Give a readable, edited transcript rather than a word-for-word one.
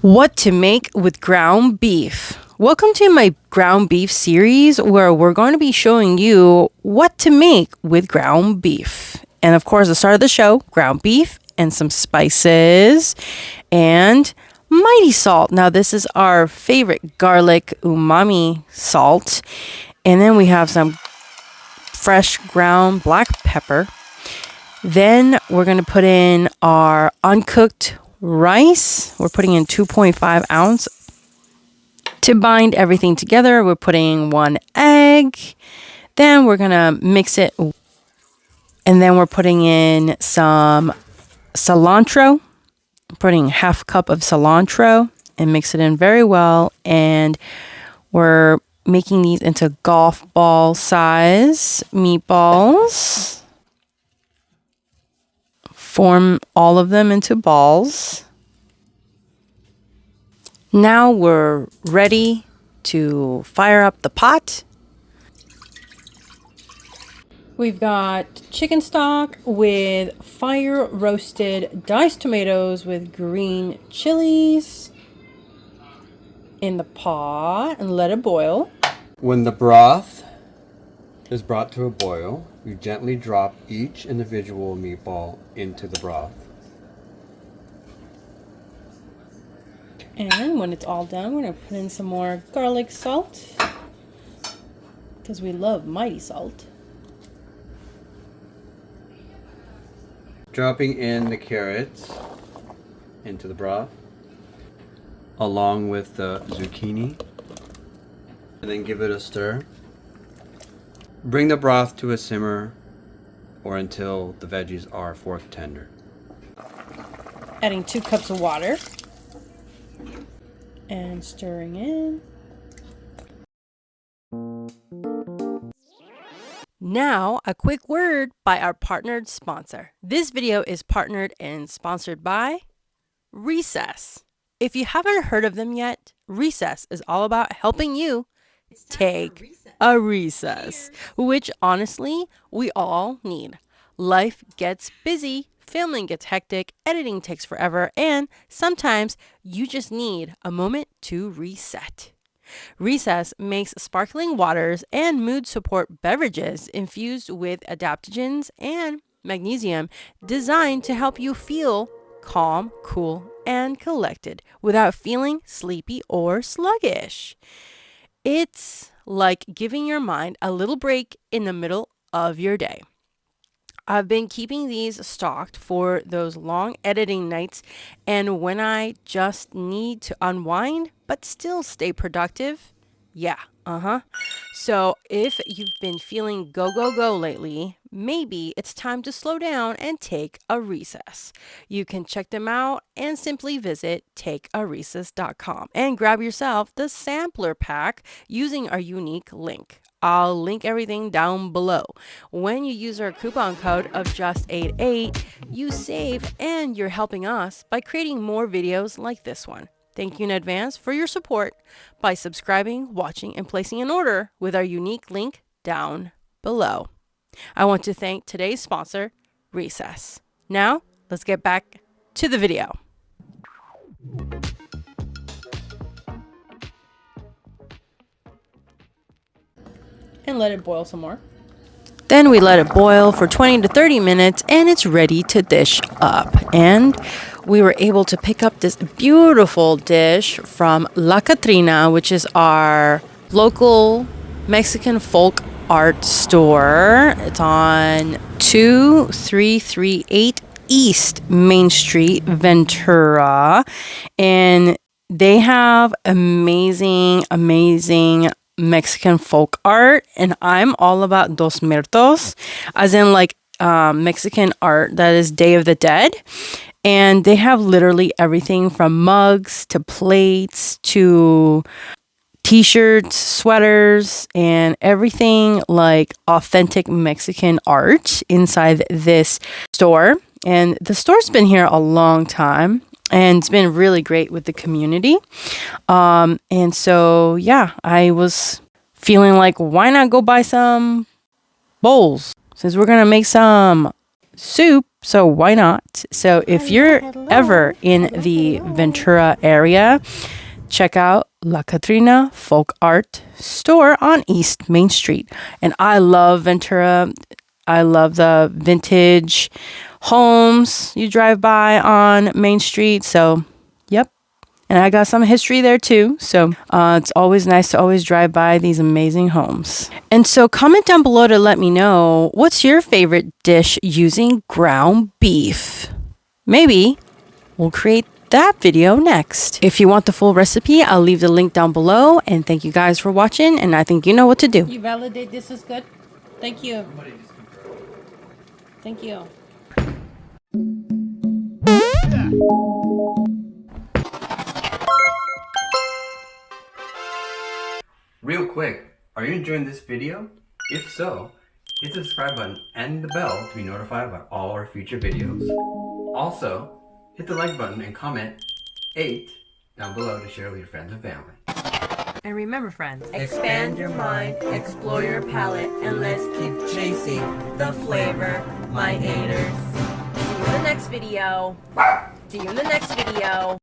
What to make with ground beef. Welcome to my ground beef series where we're going to be showing you what to make with ground beef. And of course, the start of the show, ground beef and some spices and mighty salt. Now this is our favorite garlic umami salt. And then we have some fresh ground black pepper. Then we're going to put in our uncooked rice. We're putting in 2.5 ounce. To bind everything together, we're putting 1 egg. Then we're going to mix it. And then we're putting in some cilantro. Putting half cup of cilantro and mix it in very well. And we're making these into golf ball size meatballs. Form all of them into balls. Now we're ready to fire up the pot. We've got chicken stock with fire roasted diced tomatoes with green chilies in the pot and let it boil. When the broth is brought to a boil, you gently drop each individual meatball into the broth. And when it's all done, we're going to put in some more garlic salt because we love mighty salt. Dropping in the carrots into the broth along with the zucchini, and then give it a stir. Bring the broth to a simmer or until the veggies are fork tender. Adding 2 cups of water and stirring in. Now, a quick word by our partnered sponsor. This video is partnered and sponsored by Recess. If you haven't heard of them yet, Recess is all about helping you take a recess, which honestly, we all need. Life gets busy, filming gets hectic, editing takes forever, and sometimes you just need a moment to reset. Recess makes sparkling waters and mood support beverages infused with adaptogens and magnesium designed to help you feel calm, cool, and collected without feeling sleepy or sluggish. It's like giving your mind a little break in the middle of your day. I've been keeping these stocked for those long editing nights and when I just need to unwind but still stay productive. Yeah, So if you've been feeling go, go, go lately, maybe it's time to slow down and take a recess. You can check them out and simply visit takearecess.com and grab yourself the sampler pack using our unique link. I'll link everything down below. When you use our coupon code of just88, you save and you're helping us by creating more videos like this one. Thank you in advance for your support by subscribing, watching, and placing an order with our unique link down below. I want to thank today's sponsor, Recess. Now, let's get back to the video. And let it boil some more. Then we let it boil for 20 to 30 minutes and it's ready to dish up. And we were able to pick up this beautiful dish from La Catrina, which is our local Mexican folk art store. It's on 2338 East Main Street, Ventura. And they have amazing Mexican folk art, and I'm all about Dos Muertos, as in like Mexican art that is Day of the Dead. And they have literally everything from mugs to plates to t-shirts, sweaters, and everything like authentic Mexican art inside this store. And the store's been here a long time. And it's been really great with the community. And so, yeah, I was feeling like, why not go buy some bowls? Since we're going to make some soup, So why not? So if you're ever in the Ventura area, check out La Catrina Folk Art Store on East Main Street. And I love Ventura. I love the vintage homes you drive by on Main Street. So, yep. And I got some history there too. So it's always nice to always drive by these amazing homes. And so comment down below to let me know, what's your favorite dish using ground beef? Maybe we'll create that video next. If you want the full recipe, I'll leave the link down below. And thank you guys for watching. And I think you know what to do. You validate this is good? Thank you. Thank you. Real quick, are you enjoying this video? If so, hit the subscribe button and the bell to be notified about all our future videos. Also, hit the like button and comment 8 down below to share with your friends and family. And remember, friends, expand your mind, explore your palate, and let's keep chasing the flavor, my haters. See you in the next video. See you in the next video.